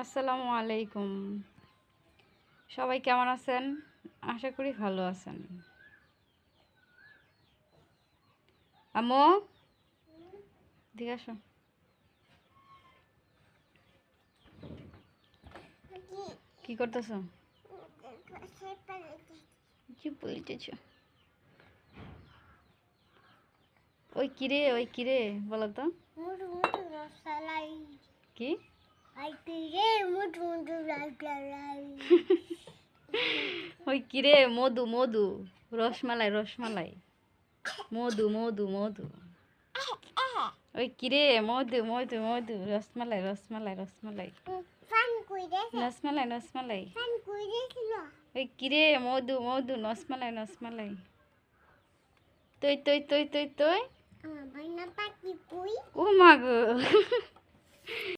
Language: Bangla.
আসসালামু আলাইকুম। সবাই কেমন আছেন? আশা করি ভালো আছেন। আম্মু, এদিকে আসো। কি করতেছো? কি বলতেছো? ওই কিরে বলো তো। কি? ওই কিরে মধু রসমালাই মধু ওই কিরে মধু রসমালাই ওই কিরে মধু রসমালাই তুই ও মা গো